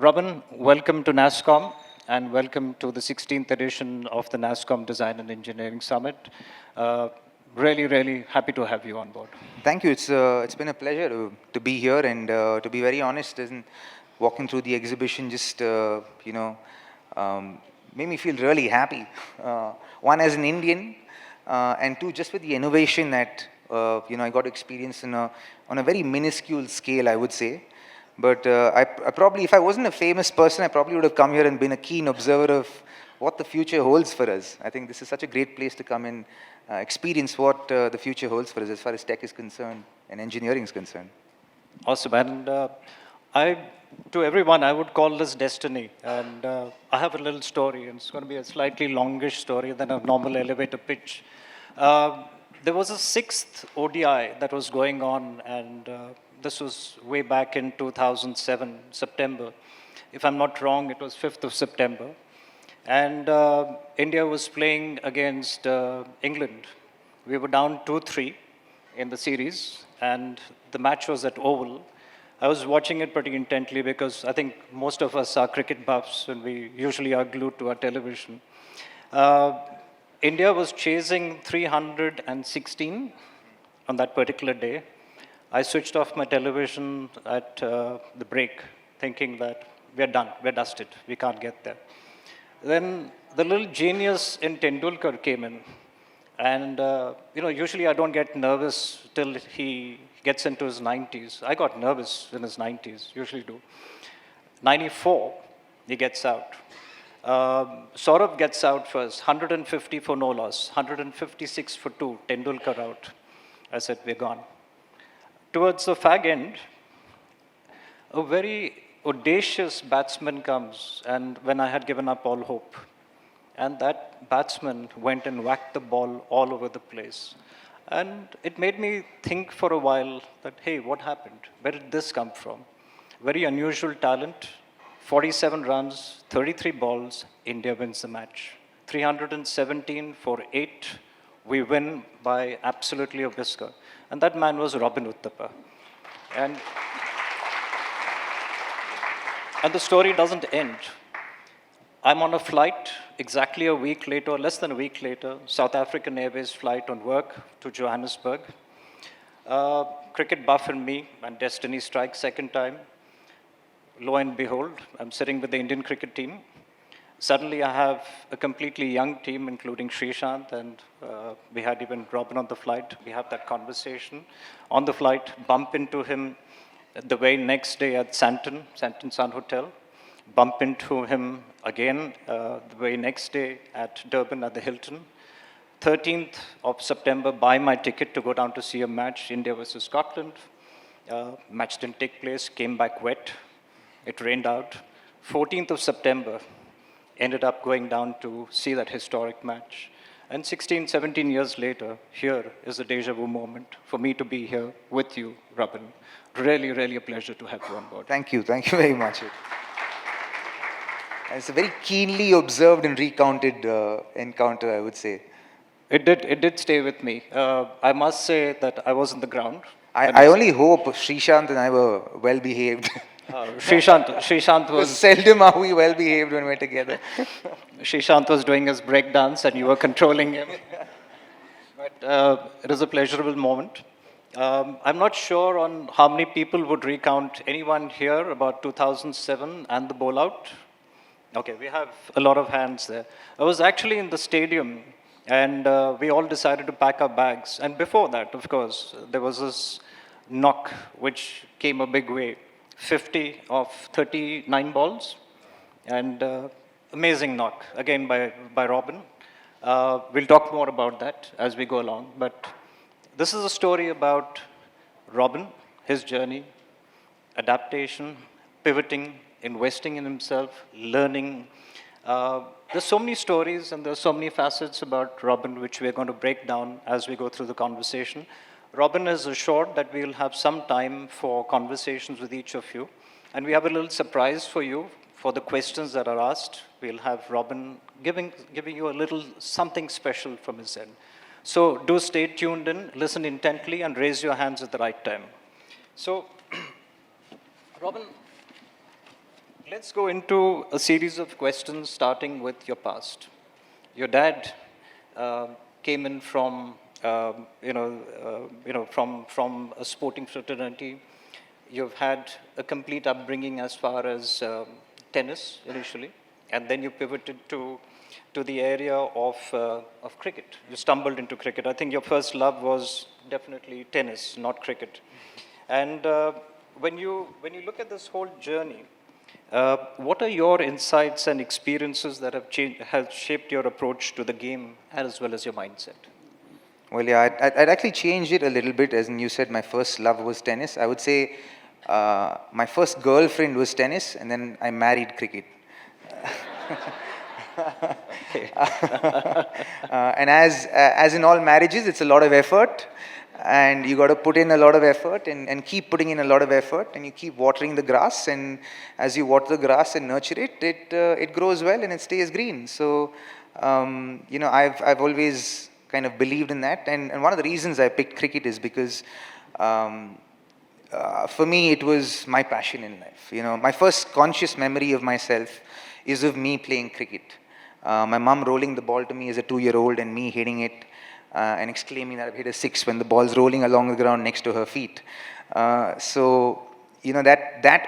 Robin, welcome to nasscom and welcome to the 16th edition of the nasscom Design and Engineering Summit. Really happy to have you on board. Thank you. It's been a pleasure to be here, and to be very honest, walking through the exhibition just made me feel really happy. One, as an Indian, and two, just with the innovation that I got to experience on a very minuscule scale, I would say. But I probably, if I wasn't a famous person, I probably would have come here and been a keen observer of what the future holds for us. I think this is such a great place to come and experience what the future holds for us as far as tech is concerned and engineering is concerned. Awesome. And to everyone, I would call this destiny. And I have a little story, and it's going to be a slightly longish story than a normal elevator pitch. There was a sixth ODI that was going on, and this was way back in 2007, September. If I'm not wrong, it was 5th of September. And India was playing against England. We were down 2-3 in the series, and the match was at Oval. I was watching it pretty intently because I think most of us are cricket buffs, and we usually are glued to our television. India was chasing 316 on that particular day. I switched off my television at the break, thinking that we're done, we're dusted, we can't get there. Then the little genius in Tendulkar came in. And, usually I don't get nervous till he gets into his 90s. I got nervous in his 90s, usually do. 94, he gets out. Saurabh gets out first, 150 for no loss, 156 for 2, Tendulkar out. I said, we're gone. Towards the fag end, a very audacious batsman comes, and when I had given up all hope, and that batsman went and whacked the ball all over the place. And it made me think for a while that, hey, what happened? Where did this come from? Very unusual talent, 47 runs, 33 balls, India wins the match. 317 for 8, we win by absolutely a whisker. And that man was Robin Uthappa. And the story doesn't end. I'm on a flight exactly a week later, or less than a week later, South African Airways flight on work to Johannesburg. Cricket buff in me, and destiny strikes second time. Lo and behold, I'm sitting with the Indian cricket team. Suddenly I have a completely young team, including Srishant, and we had even Robin on the flight. We have that conversation. On the flight, bump into him the very next day at Santon Sun Hotel. Bump into him again the very next day at Durban at the Hilton. 13th of September, buy my ticket to go down to see a match, India versus Scotland. Match didn't take place, came back wet. It rained out. 14th of September, ended up going down to see that historic match. And 16, 17 years later, here is a deja vu moment for me to be here with you, Robin. Really a pleasure to have you on board. Thank you very much. It's a very keenly observed and recounted encounter, I would say. It did stay with me. I must say that I was on the ground. I only hope Srishant and I were well behaved. Srishant was... Seldom are we well behaved when we're together. Srishant was doing his breakdance and you were controlling him. But it is a pleasurable moment. I'm not sure on how many people would recount anyone here about 2007 and the bowlout. Okay, we have a lot of hands there. I was actually in the stadium, and we all decided to pack our bags. And before that, of course, there was this knock, which came a big way. 50 of 39 balls, and amazing knock, again by Robin. We'll talk more about that as we go along, but this is a story about Robin, his journey, adaptation, pivoting, investing in himself, learning. There's so many stories and there's so many facets about Robin which we're going to break down as we go through the conversation. Robin has assured that we'll have some time for conversations with each of you. And we have a little surprise for you for the questions that are asked. We'll have Robin giving you a little something special from his end. So do stay tuned in, listen intently, and raise your hands at the right time. So, Robin, Let's go into a series of questions starting with your past. Your dad uh, came in from, from a sporting fraternity. You've had a complete upbringing as far as tennis initially, and then you pivoted to the area of cricket. You stumbled into cricket. I think your first love was definitely tennis, not cricket. And when you look at this whole journey, what are your insights and experiences that have shaped your approach to the game as well as your mindset? Well, yeah, I'd actually change it a little bit. As in you said, my first love was tennis. I would say my first girlfriend was tennis, and then I married cricket. And as in all marriages, it's a lot of effort, and you got to put in a lot of effort and keep putting in a lot of effort, and you keep watering the grass, and as you water the grass and nurture it, it grows well and it stays green. So I've always kind of believed in that, and one of the reasons I picked cricket is because for me it was my passion in life. My first conscious memory of myself is of me playing cricket. My mom rolling the ball to me as a 2-year-old and me hitting it and exclaiming that I've hit a six when the ball's rolling along the ground next to her feet. That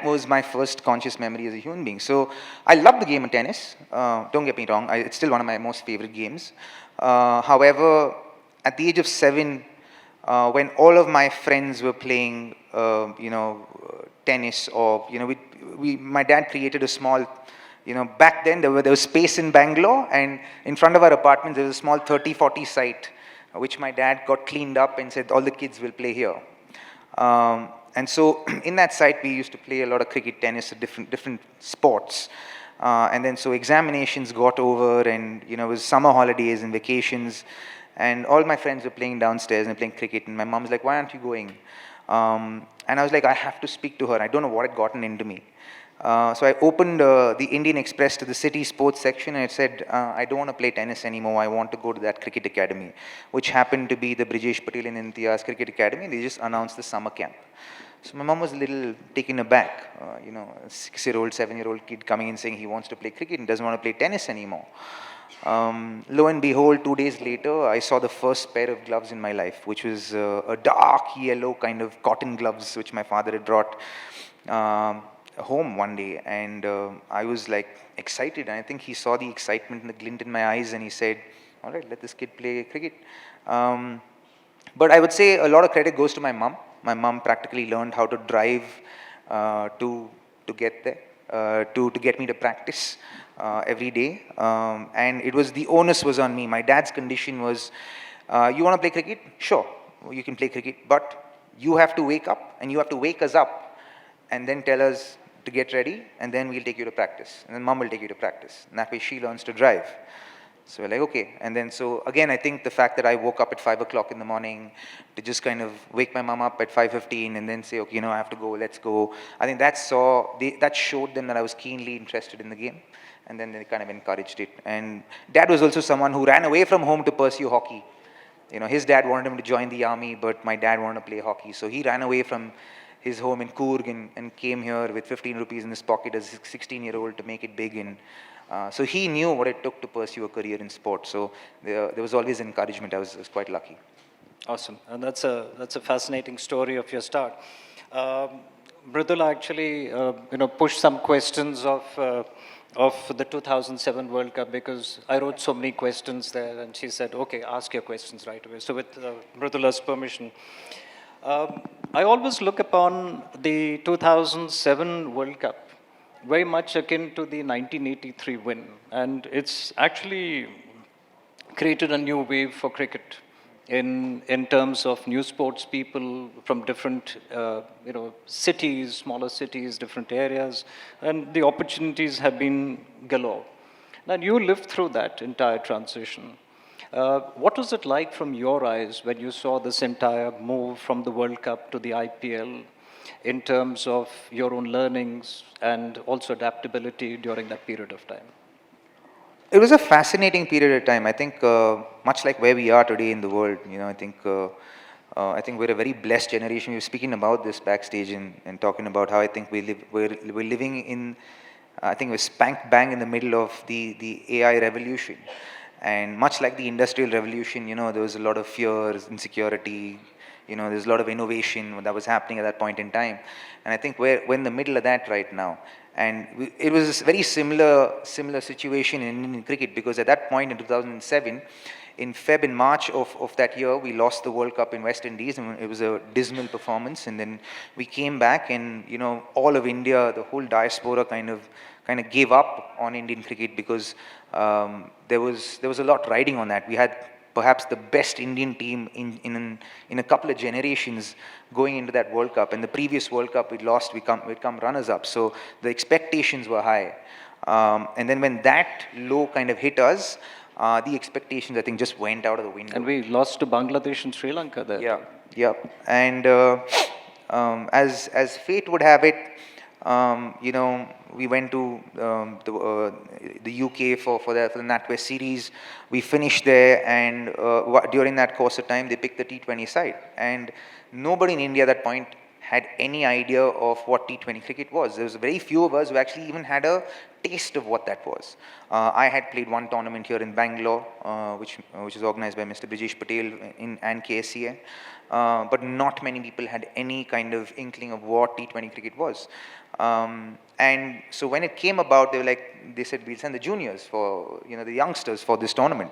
was my first conscious memory as a human being. So I love the game of tennis. Don't get me wrong, it's still one of my most favorite games. However, at the age of 7, when all of my friends were playing, tennis, or my dad created a small, back then there was space in Bangalore, and in front of our apartment there was a small 30-40 site, which my dad got cleaned up and said all the kids will play here. And so in that site we used to play a lot of cricket, tennis, different sports. And then so examinations got over, and it was summer holidays and vacations, and all my friends were playing downstairs and playing cricket, and my mom's like, why aren't you going? And I was like, I have to speak to her. I don't know what had gotten into me. So I opened the Indian Express to the city sports section, and it said, I don't want to play tennis anymore. I want to go to that cricket academy, which happened to be the Brijesh Patel and Imtiaz Cricket Academy. They just announced the summer camp. So my mom was a little taken aback, a 6-year-old, 7-year-old kid coming in saying he wants to play cricket and doesn't want to play tennis anymore. Lo and behold, 2 days later, I saw the first pair of gloves in my life, which was a dark yellow kind of cotton gloves, which my father had brought home one day. And I was like excited. And I think he saw the excitement and the glint in my eyes, and he said, all right, let this kid play cricket. But I would say a lot of credit goes to my mom. My mom practically learned how to drive to get there, to get me to practice every day. And it was, the onus was on me. My dad's condition was, you want to play cricket? Sure, you can play cricket, but you have to wake up, and you have to wake us up and then tell us to get ready, and then we'll take you to practice. And then mom will take you to practice. And that way she learns to drive. So we're like, okay. And then so again, I think the fact that I woke up at 5 o'clock in the morning to just kind of wake my mom up at 5:15 and then say, okay, I have to go, let's go. I think that showed them that I was keenly interested in the game. And then they kind of encouraged it. And dad was also someone who ran away from home to pursue hockey. His dad wanted him to join the army, but my dad wanted to play hockey. So he ran away from his home in Coorg and came here with 15 rupees in his pocket as a 16-year-old to make it big. And so he knew what it took to pursue a career in sport. So there was always encouragement. I was quite lucky. Awesome, and that's a fascinating story of your start. Mridula actually, pushed some questions of the 2007 World Cup, because I wrote so many questions there, and she said, okay, ask your questions right away. So with Mridula's permission, I always look upon the 2007 World Cup very much akin to the 1983 win, and it's actually created a new wave for cricket in terms of new sports people from different cities, smaller cities, different areas, and the opportunities have been galore. Now you lived through that entire transition. What was it like from your eyes when you saw this entire move from the World Cup to the IPL, in terms of your own learnings and also adaptability during that period of time? It was a fascinating period of time. I think much like where we are today in the world, I think we're a very blessed generation. We were speaking about this backstage and talking about how I think we're living in I think it was spank bang in the middle of the AI revolution. And much like the industrial revolution, there was a lot of fears, insecurity, there's a lot of innovation that was happening at that point in time. And I think we're in the middle of that right now. And it was a very similar situation in Indian cricket, because at that point in 2007, in Feb and March of that year, we lost the World Cup in West Indies, and it was a dismal performance. And then we came back, and all of India, the whole diaspora, kind of gave up on Indian cricket, because there was a lot riding on that. We had perhaps the best Indian team in a couple of generations going into that World Cup. And the previous World Cup we'd lost, we'd come runners up. So the expectations were high. And then when that low kind of hit us, the expectations, I think, just went out of the window. And we lost to Bangladesh and Sri Lanka there. Yeah. And as fate would have it, we went to the UK for the NatWest series. We finished there, and during that course of time, they picked the T20 side. And nobody in India at that point had any idea of what T20 cricket was. There was very few of us who actually even had a taste of what that was. I had played one tournament here in Bangalore, which is organized by Mr. Brijesh Patel and KSCA, but not many people had any kind of inkling of what T20 cricket was. And so when it came about, they said, we'll send the juniors for, the youngsters for this tournament.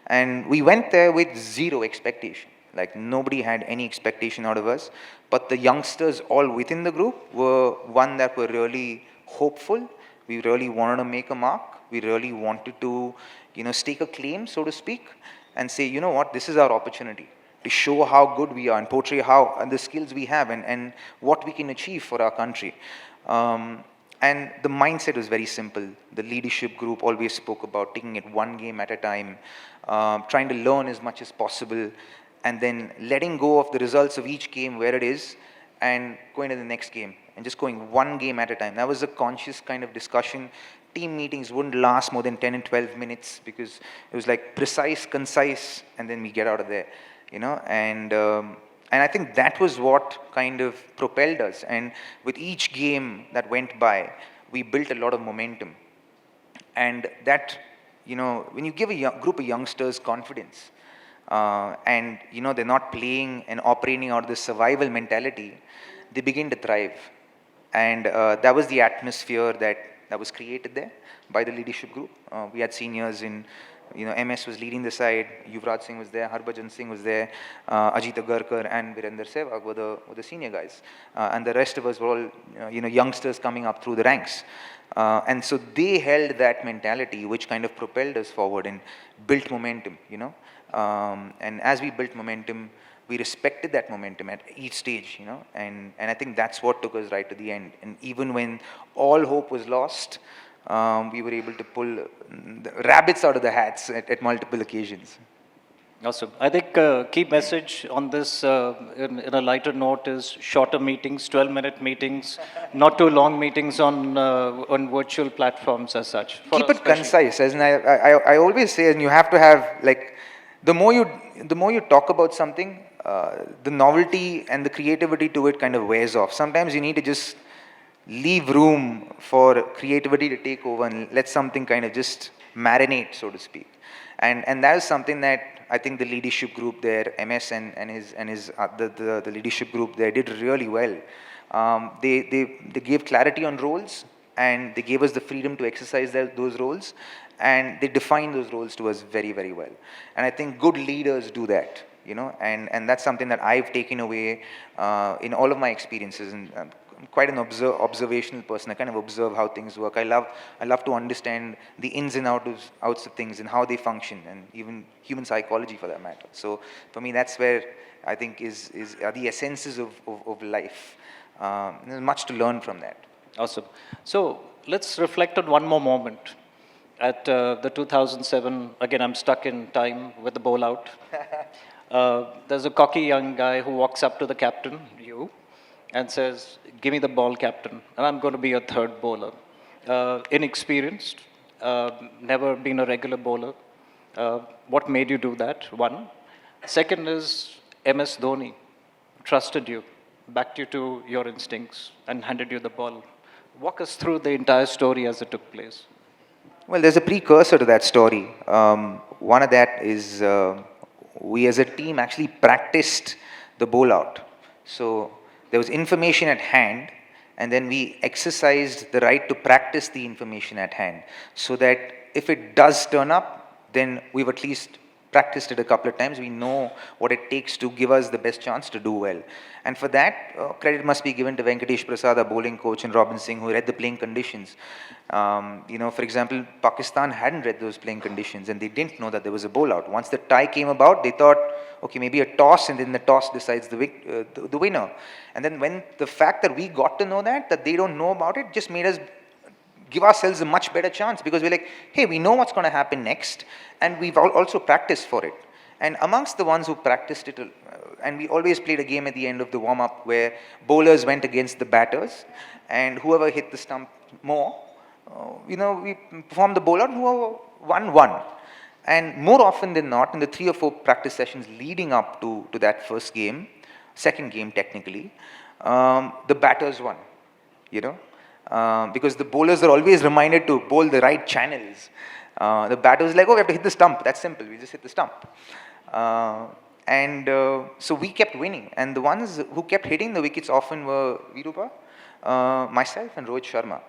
And we went there with zero expectation. Like, nobody had any expectation out of us, but the youngsters all within the group were that were really hopeful. We really wanted to make a mark. We really wanted to, stake a claim, so to speak, and say, what, this is our opportunity to show how good we are and portray the skills we have and what we can achieve for our country. And the mindset was very simple. The leadership group always spoke about taking it one game at a time, trying to learn as much as possible, and then letting go of the results of each game where it is and going to the next game and just going one game at a time. That was a conscious kind of discussion. Team meetings wouldn't last more than 10 and 12 minutes, because it was like precise, concise, and then we get out of there, and I think that was what kind of propelled us. And with each game that went by, we built a lot of momentum. And that, when you give a group of youngsters confidence, and they're not playing and operating out of this survival mentality, they begin to thrive. And that was the atmosphere that was created there by the leadership group. We had seniors in, MS was leading the side, Yuvraj Singh was there, Harbhajan Singh was there, Ajit Agarkar and Virender Sehwag were the senior guys. And the rest of us were all, youngsters coming up through the ranks. And so they held that mentality, which kind of propelled us forward and built momentum, and as we built momentum, we respected that momentum at each stage, and I think that's what took us right to the end. And even when all hope was lost, we were able to pull the rabbits out of the hats at multiple occasions. Awesome. I think key message on this in a lighter note is shorter meetings, 12-minute meetings, not too long meetings on virtual platforms as such. Keep it concise. As I always say, and you have to have, like, the more you talk about something, the novelty and the creativity to it kind of wears off. Sometimes you need to just leave room for creativity to take over and let something kind of just marinate, so to speak. And that is something that I think the leadership group there, MS and the leadership group there did really well. They gave clarity on roles, and they gave us the freedom to exercise those roles, and they defined those roles to us very, very well. And I think good leaders do that, and that's something that I've taken away in all of my experiences. And I'm quite an observational person. I kind of observe how things work. I love to understand the ins and outs of things and how they function, and even human psychology for that matter. So for me, that's where I think are the essences of life. There's much to learn from that. Awesome. So let's reflect on one more moment. At the 2007, again, I'm stuck in time with the bowl out. There's a cocky young guy who walks up to the captain, you, and says, "Give me the ball, captain, and I'm going to be a third bowler." Inexperienced, never been a regular bowler. What made you do that? One. Second is MS Dhoni trusted you, backed you to your instincts, and handed you the ball. walk us through the entire story as it took place. Well, there's a precursor to that story. One of that is we as a team actually practiced the bowl out. So there was information at hand, and then we exercised the right to practice the information at hand, so that if it does turn up, then we've at least practiced it a couple of times. We know what it takes to give us the best chance to do well. And for that, credit must be given to Venkatesh Prasad, our bowling coach, and Robin Singh, who read the playing conditions. For example, Pakistan hadn't read those playing conditions, and they didn't know that there was a bowl out. Once the tie came about, they thought, okay, maybe a toss, and then the toss decides the winner. And then when the fact that we got to know that they don't know about it, just made us give ourselves a much better chance, because we're like, hey, we know what's going to happen next, and we've also practiced for it. And amongst the ones who practiced it, and we always played a game at the end of the warm-up where bowlers went against the batters, and whoever hit the stump more, we performed the bowl out, whoever won. And more often than not, in the 3 or 4 practice sessions leading up to that first game, second game technically, the batters won, because the bowlers are always reminded to bowl the right channels. The batters like, oh, we have to hit the stump. That's simple. We just hit the stump. So we kept winning. And the ones who kept hitting the wickets often were Virupa, myself, and Rohit Sharma.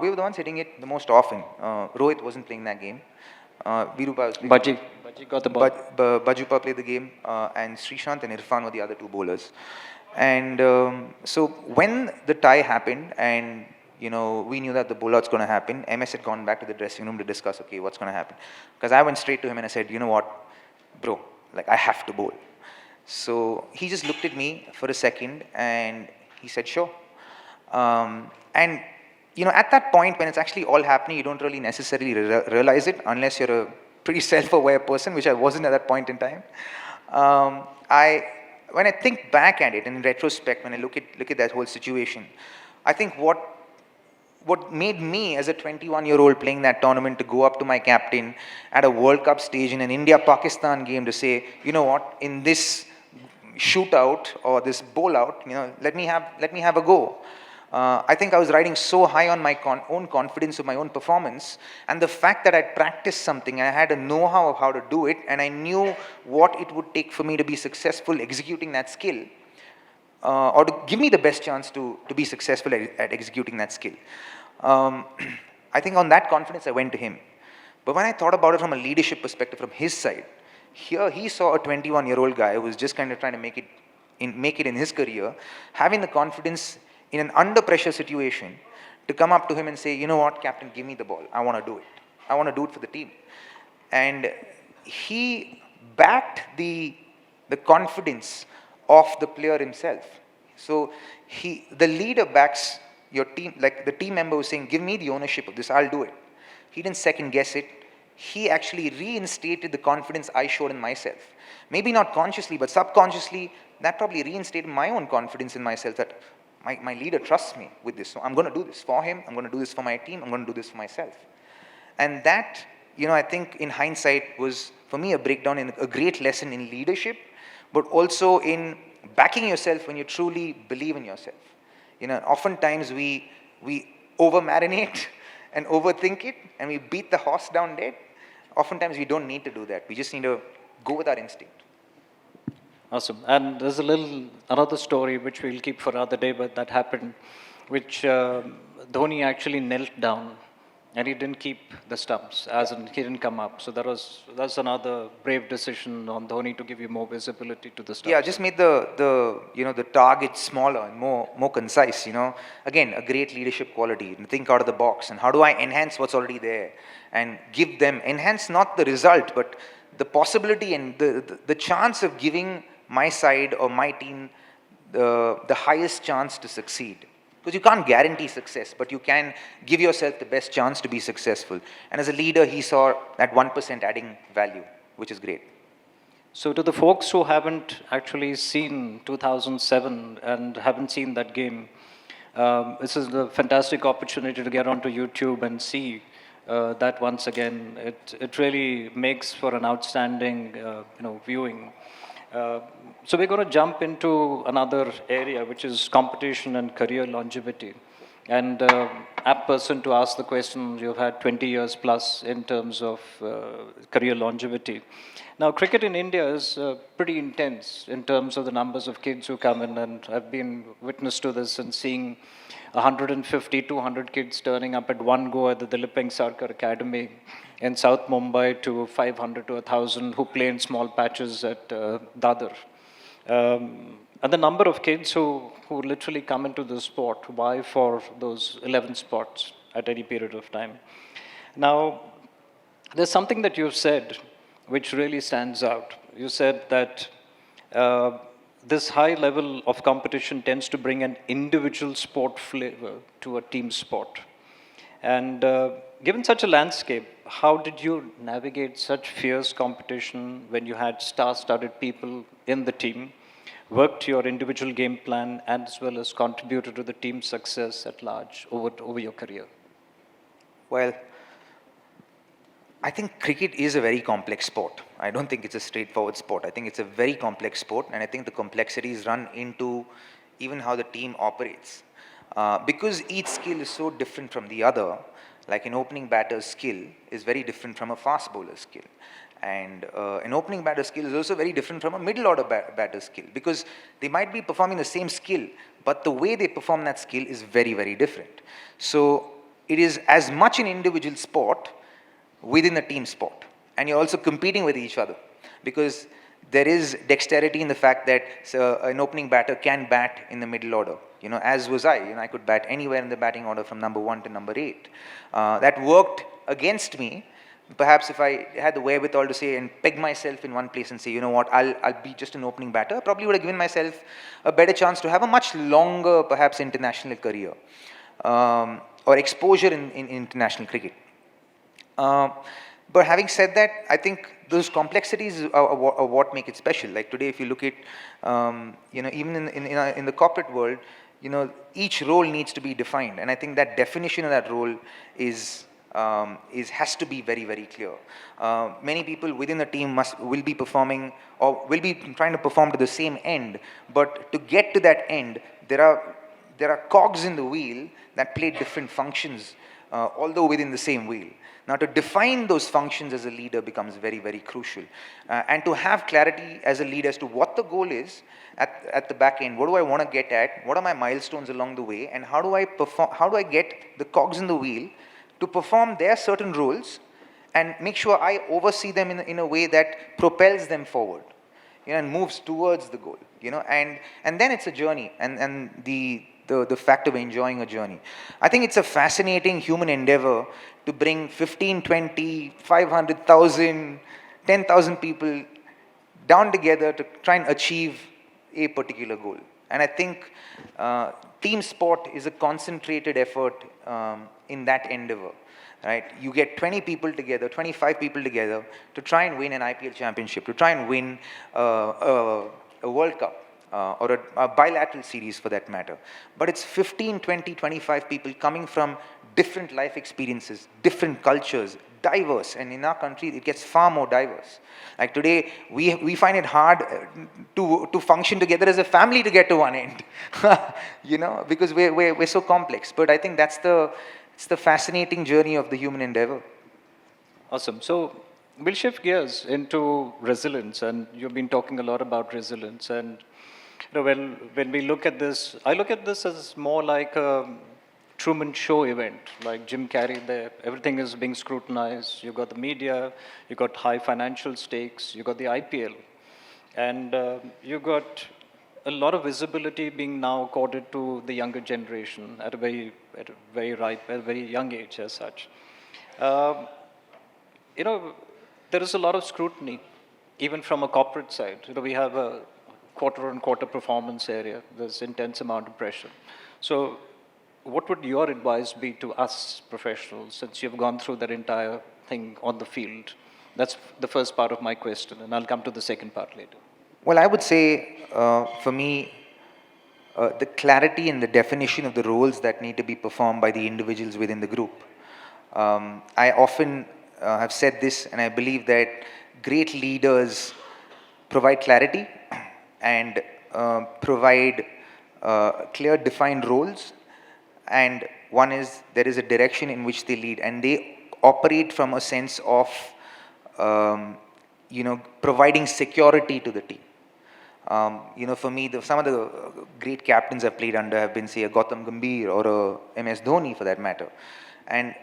We were the ones hitting it the most often. Rohit wasn't playing that game. Virupa was playing. Baji got the ball. Bajupa played the game, and Srishant and Irfan were the other 2 bowlers. And so when the tie happened, and we knew that the bowl out's going to happen, MS had gone back to the dressing room to discuss, okay, what's going to happen? Because I went straight to him and I said, you know what, bro, like I have to bowl. So he just looked at me for a second and he said, sure. At that point when it's actually all happening, you don't really necessarily realize it unless you're a pretty self-aware person, which I wasn't at that point in time. When I think back at it, and in retrospect, when I look at that whole situation, I think what made me as a 21-year-old playing that tournament to go up to my captain at a World Cup stage in an India-Pakistan game to say, you know what, in this shootout or this bowl out, let me have a go. I think I was riding so high on my own confidence of my own performance, and the fact that I'd practiced something, I had a know-how of how to do it, and I knew what it would take for me to be successful executing that skill, or to give me the best chance to be successful at executing that skill. I think on that confidence I went to him. But when I thought about it from a leadership perspective, from his side, here he saw a 21-year-old guy who was just kind of trying to make it in his career, having the confidence in an under pressure situation to come up to him and say, you know what, captain, give me the ball. I want to do it. I want to do it for the team. And he backed the confidence of the player himself. So the leader backs your team, like the team member was saying, give me the ownership of this, I'll do it. He didn't second guess it. He actually reinstated the confidence I showed in myself. Maybe not consciously, but subconsciously, that probably reinstated my own confidence in myself, that my leader trusts me with this. So I'm going to do this for him. I'm going to do this for my team. I'm going to do this for myself. And that, I think in hindsight was, for me, a breakdown in a great lesson in leadership, but also in backing yourself when you truly believe in yourself. Oftentimes we over-marinate and overthink it, and we beat the horse down dead. Oftentimes we don't need to do that. We just need to go with our instinct. Awesome. And there's another story which we'll keep for another day, but that happened, which Dhoni actually knelt down and he didn't keep the stumps, as in he didn't come up. So that's another brave decision on Dhoni to give you more visibility to the stumps. Yeah, just made the target smaller and more concise. Again, a great leadership quality. Think out of the box, and how do I enhance what's already there and enhance not the result, but the possibility and the chance of giving my side or my team the highest chance to succeed. Because you can't guarantee success, but you can give yourself the best chance to be successful. And as a leader, he saw that 1% adding value, which is great. So to the folks who haven't actually seen 2007 and haven't seen that game, this is a fantastic opportunity to get onto YouTube and see that once again. It really makes for an outstanding viewing. So we're going to jump into another area, which is competition and career longevity. and apt person to ask the question. You've had 20 years plus in terms of career longevity. Now, cricket in India is pretty intense in terms of the numbers of kids who come in, and I've been witness to this and seeing 150, 200 kids turning up at one go at the Dilip Sarkar Academy in South Mumbai to 500 to 1,000 who play in small patches at Dadar. And the number of kids who literally come into the sport, why for those 11 spots at any period of time. Now, there's something that you've said which really stands out. You said that this high level of competition tends to bring an individual sport flavor to a team sport. And given such a landscape, how did you navigate such fierce competition when you had star-studded people in the team, worked your individual game plan, and as well as contributed to the team's success at large over your career? Well, I think cricket is a very complex sport. I don't think it's a straightforward sport. I think it's a very complex sport, and I think the complexities run into even how the team operates. Because each skill is so different from the other, like an opening batter's skill is very different from a fast bowler's skill. And an opening batter skill is also very different from a middle order batter skill, because they might be performing the same skill, but the way they perform that skill is very, very different. So it is as much an individual sport within a team sport, and you're also competing with each other, because there is dexterity in the fact that an opening batter can bat in the middle order, as was I. I could bat anywhere in the batting order from number 1 to number 8. That worked against me. Perhaps if I had the wherewithal to say and peg myself in one place and say, you know what, I'll be just an opening batter, I probably would have given myself a better chance to have a much longer, perhaps, international career or exposure in international cricket. But having said that, I think those complexities are what make it special. Like today, if you look at, even in the corporate world, each role needs to be defined, and I think that definition of that role has to be very, very clear. Many people within the team will be performing or will be trying to perform to the same end, but to get to that end, there are cogs in the wheel that play different functions, although within the same wheel. Now, to define those functions as a leader becomes very, very crucial. And to have clarity as a leader as to what the goal is at the back end, what do I want to get at, what are my milestones along the way, and how do I get the cogs in the wheel to perform their certain roles and make sure I oversee them in a way that propels them forward, and moves towards the goal, and then it's a journey, and the fact of enjoying a journey. I think it's a fascinating human endeavor to bring 15, 20, 500,000, 10,000 people down together to try and achieve a particular goal. And I think team sport is a concentrated effort in that endeavor. Right? You get 20 people together, 25 people together to try and win an IPL championship, to try and win a World Cup. Or a bilateral series for that matter. But it's 15, 20, 25 people coming from different life experiences, different cultures, diverse. And in our country, it gets far more diverse. Like today, we find it hard to function together as a family to get to one end, because we're so complex. But I think it's the fascinating journey of the human endeavor. Awesome. So we'll shift gears into resilience, and you've been talking a lot about resilience. And when we look at this, I look at this as more like a Truman Show event, like Jim Carrey there. Everything is being scrutinized. You've got the media, you've got high financial stakes, you've got the IPL, and you've got a lot of visibility being now accorded to the younger generation at a very young age as such. There is a lot of scrutiny, even from a corporate side. We have a quarter-on-quarter performance area. There's intense amount of pressure. So what would your advice be to us professionals, since you've gone through that entire thing on the field? That's the first part of my question, and I'll come to the second part later. Well, I would say, for me, the clarity and the definition of the roles that need to be performed by the individuals within the group. I often have said this, and I believe that great leaders provide clarity and provide clear defined roles, and one is there is a direction in which they lead, and they operate from a sense of providing security to the team. For me, some of the great captains I've played under have been, say, a Gautam Gambhir or a MS Dhoni for that matter. And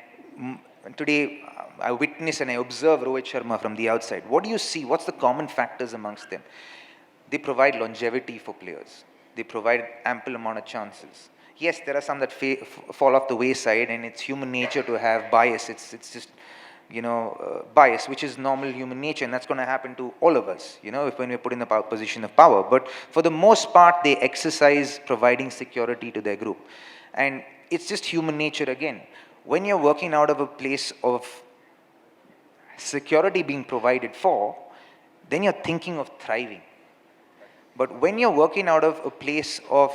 today, I witness and I observe Rohit Sharma from the outside. What do you see? What's the common factors amongst them? They provide longevity for players. They provide ample amount of chances. Yes, there are some that fall off the wayside, and it's human nature to have bias. It's just bias, which is normal human nature, and that's going to happen to all of us, if when we're put in the position of power. But for the most part, they exercise providing security to their group. And it's just human nature again. When you're working out of a place of security being provided for, then you're thinking of thriving. But when you're working out of a place of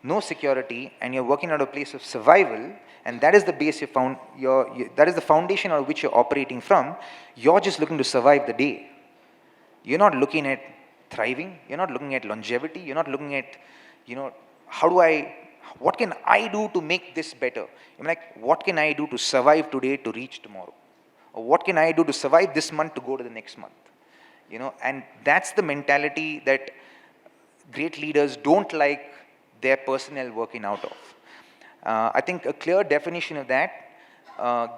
no security and you're working out of a place of survival, and that is the base that is the foundation on which you're operating from, you're just looking to survive the day. You're not looking at thriving. You're not looking at longevity. You're not looking at, what can I do to make this better? I'm like, what can I do to survive today to reach tomorrow? Or what can I do to survive this month to go to the next month? And that's the mentality that great leaders don't like their personnel working out of. I think a clear definition of that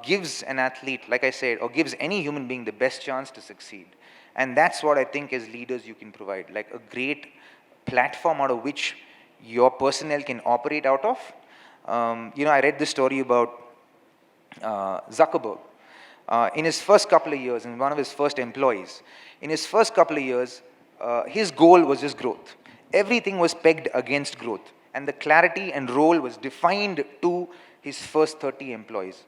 gives an athlete, like I said, or gives any human being the best chance to succeed. And that's what I think as leaders you can provide, like a great platform out of which your personnel can operate out of. I read this story about Zuckerberg. In his first couple of years, and one of his first employees, in his first couple of years, his goal was just growth. Everything was pegged against growth. And the clarity and role was defined to his first 30 employees.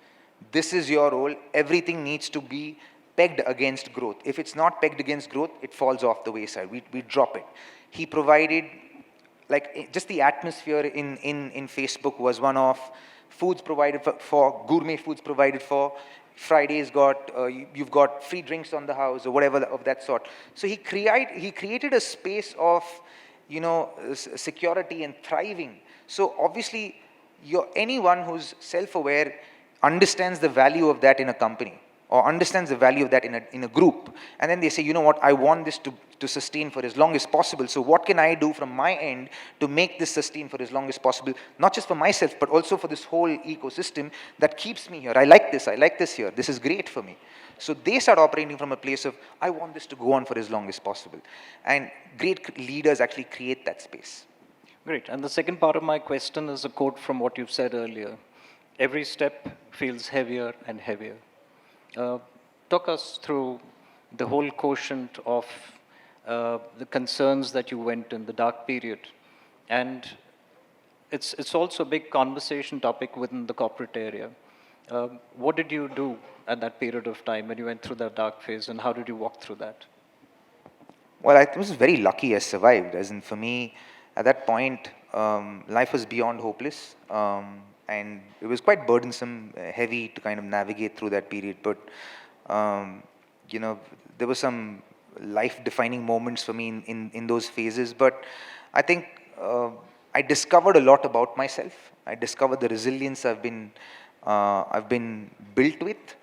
This is your role. Everything needs to be pegged against growth. If it's not pegged against growth, it falls off the wayside. We drop it. He provided, just the atmosphere in Facebook was one of foods provided for, gourmet foods provided for. Friday's you've got free drinks on the house or whatever of that sort. So he created a space of security and thriving. So obviously, anyone who's self-aware understands the value of that in a company, or understands the value of that in a group. And then they say, you know what, I want this to sustain for as long as possible. So what can I do from my end to make this sustain for as long as possible? Not just for myself, but also for this whole ecosystem that keeps me here. I like this here. This is great for me. So they start operating from a place of, I want this to go on for as long as possible. And great leaders actually create that space. Great. And the second part of my question is a quote from what you've said earlier. Every step feels heavier and heavier. Talk us through the whole quotient of the concerns that you went in the dark period. And it's also a big conversation topic within the corporate area. What did you do at that period of time when you went through that dark phase, and how did you walk through that? Well, I was very lucky I survived. As in, for me, at that point, life was beyond hopeless. And it was quite burdensome, heavy to kind of navigate through that period. But, there were some life-defining moments for me in those phases. But I think I discovered a lot about myself. I discovered the resilience I've been built with.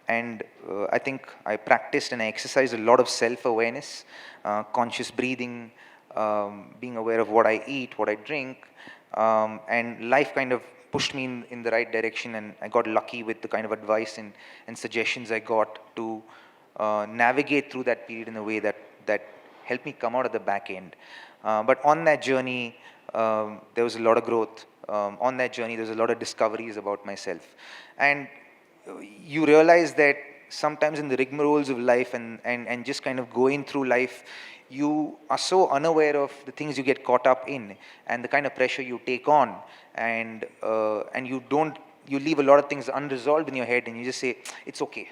And I think I practiced and I exercised a lot of self-awareness, conscious breathing, being aware of what I eat, what I drink. And life kind of pushed me in the right direction, and I got lucky with the kind of advice and suggestions I got to navigate through that period in a way that helped me come out of the back end. But on that journey, there was a lot of growth. On that journey, there's a lot of discoveries about myself. And you realize that sometimes in the rigmaroles of life and just kind of going through life, you are so unaware of the things you get caught up in and the kind of pressure you take on, and you leave a lot of things unresolved in your head, and you just say, it's okay.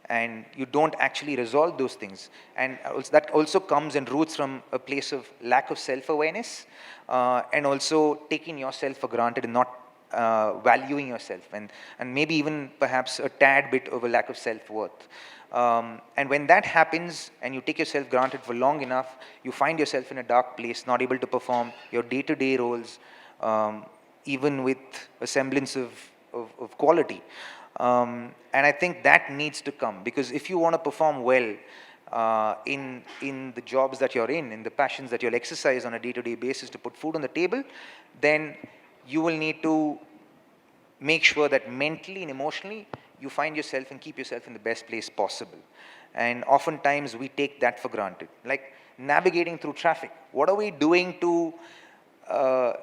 And you don't actually resolve those things. And that also comes and roots from a place of lack of self-awareness, and also taking yourself for granted and not valuing yourself, and maybe even perhaps a tad bit of a lack of self-worth. And when that happens and you take yourself granted for long enough, you find yourself in a dark place, not able to perform your day-to-day roles. even with a semblance of quality. And I think that needs to come, because if you want to perform well in the jobs that you're in the passions that you'll exercise on a day-to-day basis to put food on the table, then you will need to make sure that mentally and emotionally you find yourself and keep yourself in the best place possible. And oftentimes we take that for granted. Like navigating through traffic. What are we doing to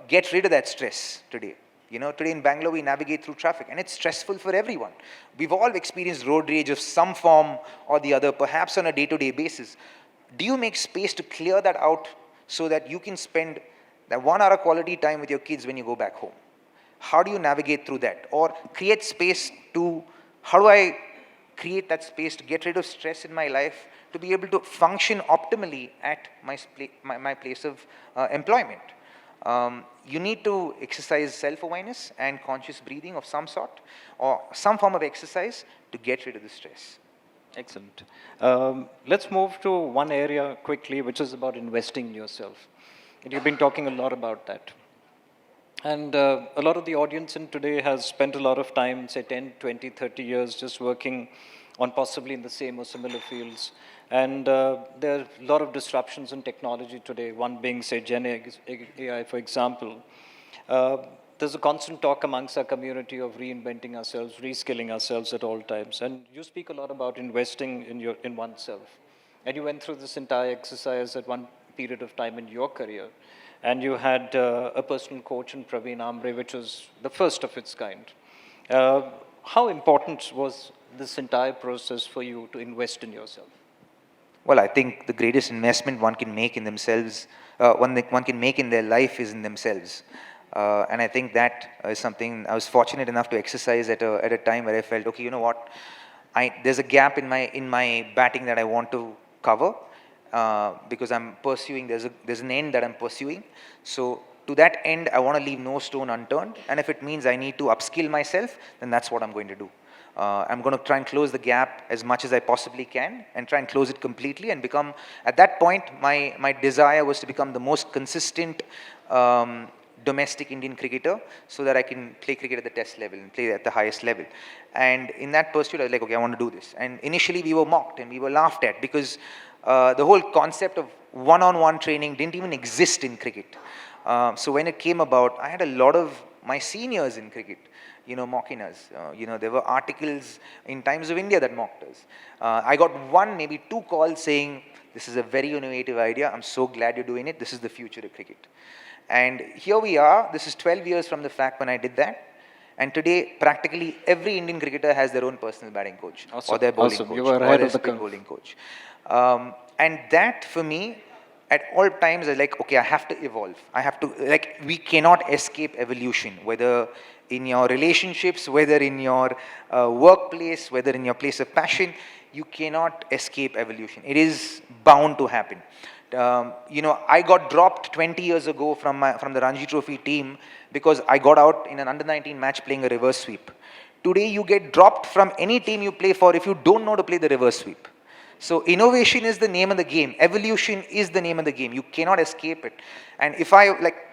get rid of that stress today? You know, today in Bangalore we navigate through traffic and it's stressful for everyone. We've all experienced road rage of some form or the other, perhaps on a day-to-day basis. Do you make space to clear that out so that you can spend that 1 hour quality time with your kids when you go back home? How do you navigate through that? Or create space to, how do I create that space to get rid of stress in my life to be able to function optimally at my place of employment? You need to exercise self-awareness and conscious breathing of some sort, or some form of exercise to get rid of the stress. Excellent. Let's move to one area quickly, which is about investing in yourself. And you've been talking a lot about that. And a lot of the audience in today has spent a lot of time, say 10, 20, 30 years, just working on possibly in the same or similar fields. And there are a lot of disruptions in technology today, one being, say, Gen AI, for example. There's a constant talk amongst our community of reinventing ourselves, reskilling ourselves at all times. And you speak a lot about investing in oneself. And you went through this entire exercise at one period of time in your career. And you had a personal coach in Praveen Ambre, which was the first of its kind. How important was this entire process for you to invest in yourself? Well, I think the greatest investment one can make in themselves, one can make in their life is in themselves. And I think that is something I was fortunate enough to exercise at a time where I felt, okay, you know what, there's a gap in my batting that I want to cover, because I'm pursuing, there's an end that I'm pursuing. So to that end, I want to leave no stone unturned. And if it means I need to upskill myself, then that's what I'm going to do. I'm going to try and close the gap as much as I possibly can and try and close it completely and become, at that point, my desire was to become the most consistent domestic Indian cricketer so that I can play cricket at the test level and play at the highest level. And in that pursuit, I was like, okay, I want to do this. And initially we were mocked and we were laughed at because the whole concept of one-on-one training didn't even exist in cricket. So when it came about, I had a lot of my seniors in cricket, mocking us. There were articles in Times of India that mocked us. I got one, maybe two calls saying, this is a very innovative idea. I'm so glad you're doing it. This is the future of cricket. And here we are. This is 12 years from the fact when I did that. And today, practically every Indian cricketer has their own personal batting coach, or their bowling coach, You were or ahead their of the spin curve. bowling coach. And that, for me, at all times, I was like, okay, I have to evolve. I have to, we cannot escape evolution, whether in your relationships, whether in your workplace, whether in your place of passion, you cannot escape evolution. It is bound to happen. I got dropped 20 years ago from the Ranji Trophy team because I got out in an under-19 match playing a reverse sweep. Today, you get dropped from any team you play for if you don't know to play the reverse sweep. So innovation is the name of the game. Evolution is the name of the game. You cannot escape it. And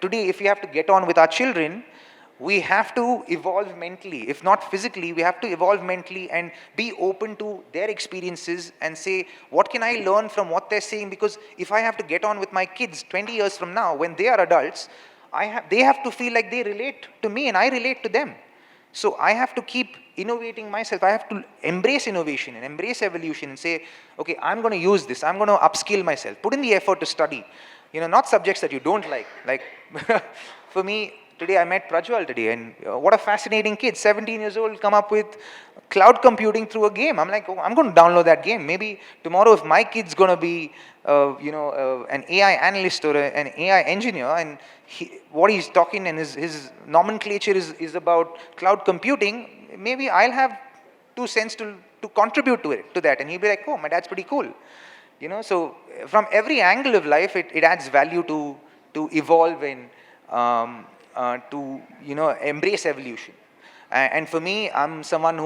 today, if we have to get on with our children, we have to evolve mentally. If not physically, we have to evolve mentally and be open to their experiences and say, what can I learn from what they're saying? Because if I have to get on with my kids 20 years from now, when they are adults, they have to feel like they relate to me and I relate to them. So I have to keep innovating myself. I have to embrace innovation and embrace evolution and say, okay, I'm going to use this. I'm going to upskill myself. Put in the effort to study. Not subjects that you don't like. Like, for me, today I met Prajwal today, and what a fascinating kid, 17 years old, come up with cloud computing through a game. I'm like, oh, I'm going to download that game. Maybe tomorrow if my kid's going to be, an AI analyst or an AI engineer, and what he's talking and his nomenclature is about cloud computing, maybe I'll have 2 cents to contribute to that. And he'll be like, oh, my dad's pretty cool. So from every angle of life, it adds value to evolve and to embrace evolution. And for me, I'm someone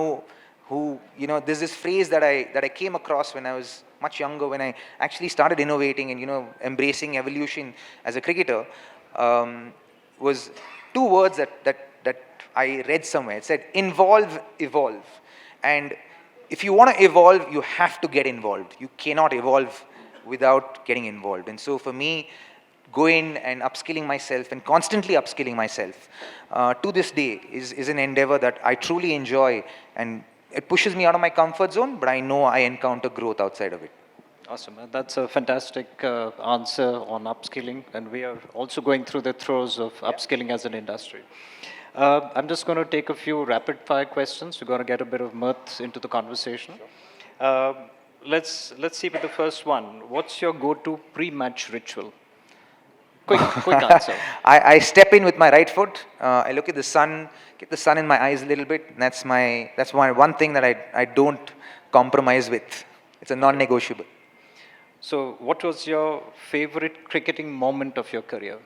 who there's this phrase that I came across when I was much younger, when I actually started innovating and embracing evolution as a cricketer, was two words that I read somewhere. It said involve, evolve. And if you want to evolve, you have to get involved. You cannot evolve without getting involved. And so for me, going and upskilling myself and constantly upskilling myself to this day is an endeavor that I truly enjoy, and it pushes me out of my comfort zone, but I know I encounter growth outside of it. Awesome. That's a fantastic answer on upskilling, and we are also going through the throes of upskilling as an industry. I'm just going to take a few rapid fire questions. We're going to get a bit of mirth into the conversation. Let's see with the first one. What's your go-to pre-match ritual? Quick answer. I step in with my right foot. I look at the sun, get the sun in my eyes a little bit. And that's one thing that I don't compromise with. It's a non-negotiable. So, what was your favorite cricketing moment of your career?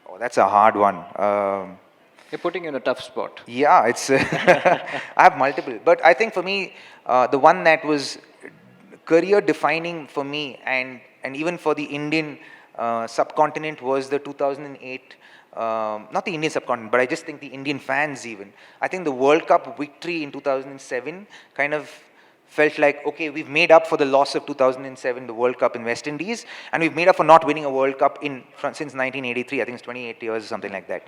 Oh, that's a hard one. You're putting you in a tough spot. Yeah, it's. I have multiple, but I think for me, the one that was career defining for me and even for the Indian subcontinent was the 2008. Not the Indian subcontinent, but I just think the Indian fans even. I think the World Cup victory in 2007 kind of felt like, okay, we've made up for the loss of 2007, the World Cup in West Indies, and we've made up for not winning a World Cup since 1983. I think it's 28 years or something like that.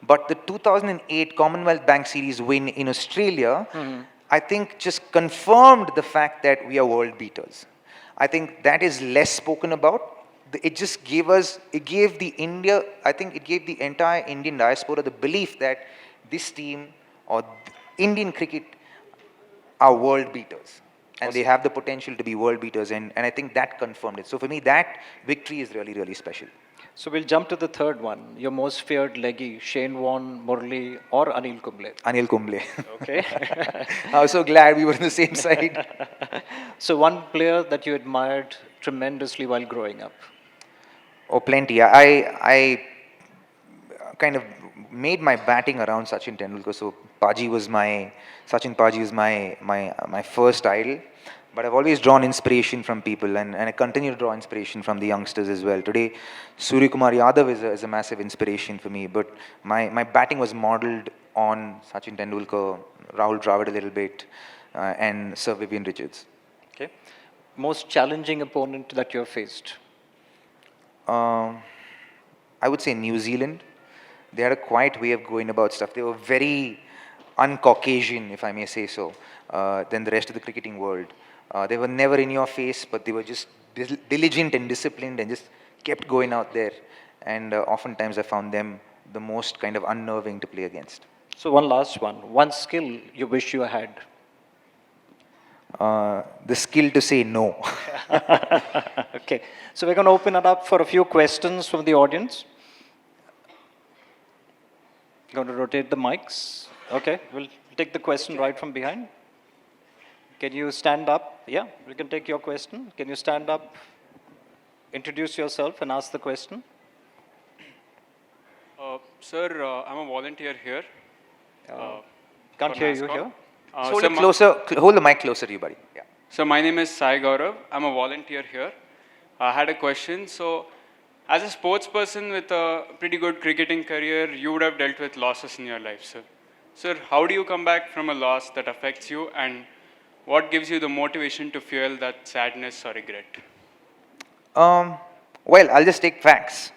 But the 2008 Commonwealth Bank Series win in Australia, I think just confirmed the fact that we are world beaters. I think that is less spoken about. It just gave the entire Indian diaspora the belief that this team or Indian cricket are world beaters, and they have the potential to be world beaters, and I think that confirmed it. So for me, that victory is really, really special. So we'll jump to the third one. Your most feared leggy, Shane Warne, Murli, or Anil Kumble? Anil Kumble. Okay. I was so glad we were on the same side. So one player that you admired tremendously while growing up? Oh, plenty. I kind of made my batting around Sachin Tendulkar. So Sachin Paji was my first idol. But I've always drawn inspiration from people, and I continue to draw inspiration from the youngsters as well. Today, Surya Kumar Yadav is a massive inspiration for me. But my batting was modeled on Sachin Tendulkar, Rahul Dravid a little bit, and Sir Vivian Richards. Okay. Most challenging opponent that you have faced? I would say New Zealand. They had a quiet way of going about stuff. They were very un-Caucasian, if I may say so, than the rest of the cricketing world. They were never in your face, but they were just diligent and disciplined and just kept going out there. And oftentimes I found them the most kind of unnerving to play against. So one last one. One skill you wish you had? The skill to say no. Okay. So we're going to open it up for a few questions from the audience. Going to rotate the mics. Okay. We'll take the question right from behind. Can you stand up? Yeah, we can take your question. Can you stand up, introduce yourself and ask the question? Sir, I'm a volunteer here. Can't for hear you NASScom. here. Hold it closer. Hold the mic closer to you, buddy. Yeah. So my name is Sai Gaurav. I'm a volunteer here. I had a question. So as a sports person with a pretty good cricketing career, you would have dealt with losses in your life, sir. Sir, how do you come back from a loss that affects you, and what gives you the motivation to fuel that sadness or regret? Well, I'll just take facts.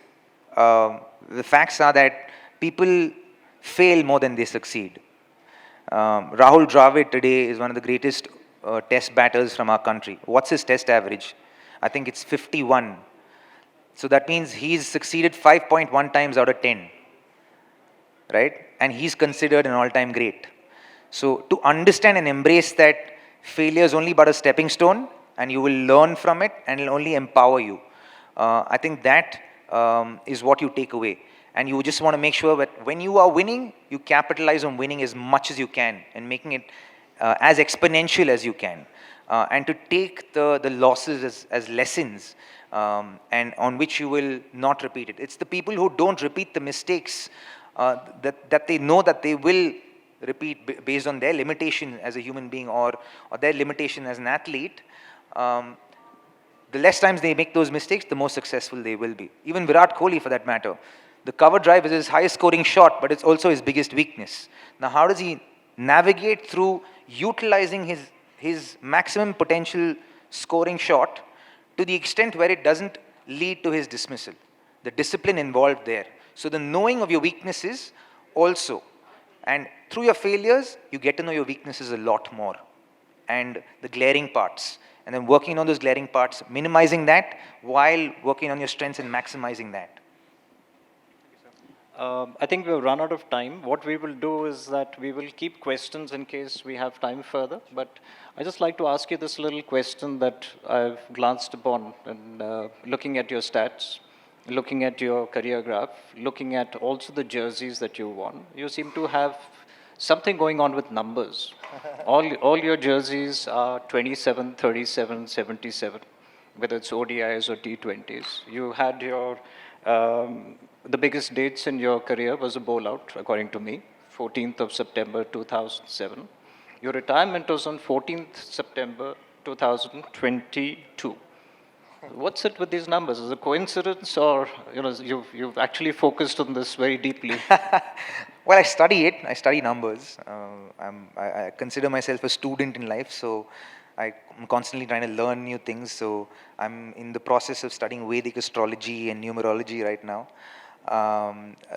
The facts are that people fail more than they succeed. Rahul Dravid today is one of the greatest test batters from our country. What's his test average? I think it's 51. So that means he's succeeded 5.1 times out of 10. Right? And he's considered an all-time great. So to understand and embrace that failure is only but a stepping stone, and you will learn from it, and it'll only empower you. I think that is what you take away. And you just want to make sure that when you are winning, you capitalize on winning as much as you can and making it as exponential as you can. And to take the losses as lessons, and on which you will not repeat it. It's the people who don't repeat the mistakes that they know that they will repeat based on their limitation as a human being or their limitation as an athlete. The less times they make those mistakes, the more successful they will be. Even Virat Kohli, for that matter, The cover drive is his highest scoring shot, but it's also his biggest weakness. Now, how does he navigate through utilizing his maximum potential scoring shot to the extent where it doesn't lead to his dismissal? The discipline involved there. So the knowing of your weaknesses also. And through your failures, you get to know your weaknesses a lot more. And the glaring parts. And then working on those glaring parts, minimizing that while working on your strengths and maximizing that. I think we've run out of time. What we will do is that we will keep questions in case we have time further. But I just like to ask you this little question that I've glanced upon and looking at your stats, looking at your career graph, looking at also the jerseys that you won. You seem to have something going on with numbers. All your jerseys are 27, 37, 77, whether it's ODIs or T20s. You had your the biggest dates in your career was a bowl out, according to me, 14th of September 2007. Your retirement was on 14th September 2022. What's it with these numbers? Is it a coincidence, or you've actually focused on this very deeply? Well, I study it. I study numbers. I consider myself a student in life, so I'm constantly trying to learn new things. So I'm in the process of studying Vedic astrology and numerology right now.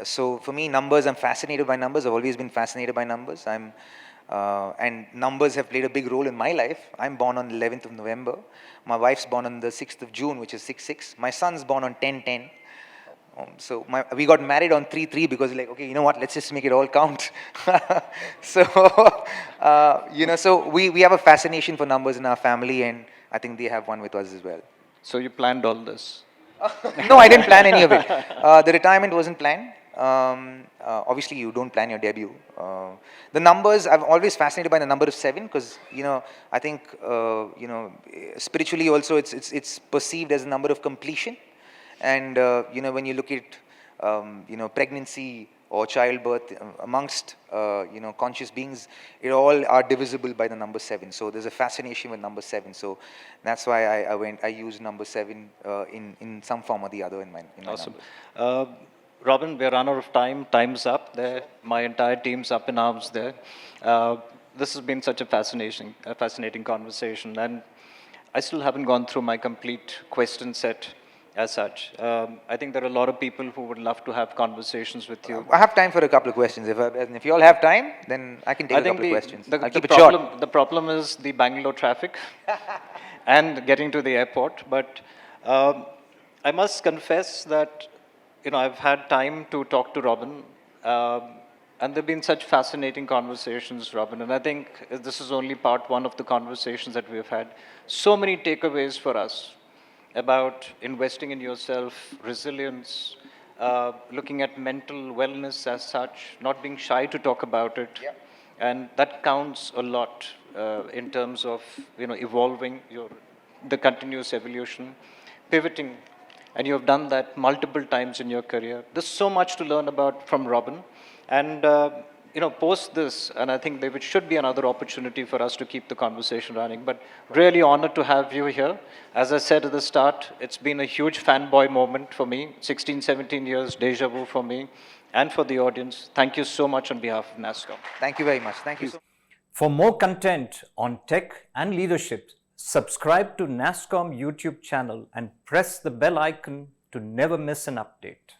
So for me, numbers, I'm fascinated by numbers. I've always been fascinated by numbers. And numbers have played a big role in my life. I'm born on 11th of November. My wife's born on the 6th of June, which is 6/6. My son's born on 10/10. So we got married on 3/3 because like, okay, you know what, let's just make it all count. So, so we have a fascination for numbers in our family, and I think they have one with us as well. So you planned all this? No, I didn't plan any of it. The retirement wasn't planned. Obviously, you don't plan your debut. The numbers, I'm always fascinated by the number of 7 because, I think, spiritually also it's perceived as a number of completion. And, when you look at, pregnancy or childbirth amongst, conscious beings, it all are divisible by the number 7. So there's a fascination with number 7. So that's why I use number 7 in some form or the other in my Awesome. number. Robin, we're run out of time. Time's up there. My entire team's up in arms there. This has been such a fascinating conversation, and I still haven't gone through my complete question set as such. I think there are a lot of people who would love to have conversations with you. I have time for a couple of questions. If you all have time, then I can take a couple of questions. I'll keep it short. The problem is the Bangalore traffic and getting to the airport. But I must confess that I've had time to talk to Robin, and there've been such fascinating conversations, Robin. And I think this is only part 1 of the conversations that we've had. So many takeaways for us about investing in yourself, resilience, looking at mental wellness as such, not being shy to talk about it. Yeah. And that counts a lot in terms of evolving the continuous evolution, pivoting. And you have done that multiple times in your career. There's so much to learn about from Robin. And, post this, and I think there should be another opportunity for us to keep the conversation running. But really honored to have you here. As I said at the start, it's been a huge fanboy moment for me. 16, 17 years, deja vu for me and for the audience. Thank you so much on behalf of nasscom. Thank you very much. Thank you so much. For more content on tech and leadership, subscribe to nasscom YouTube channel and press the bell icon to never miss an update.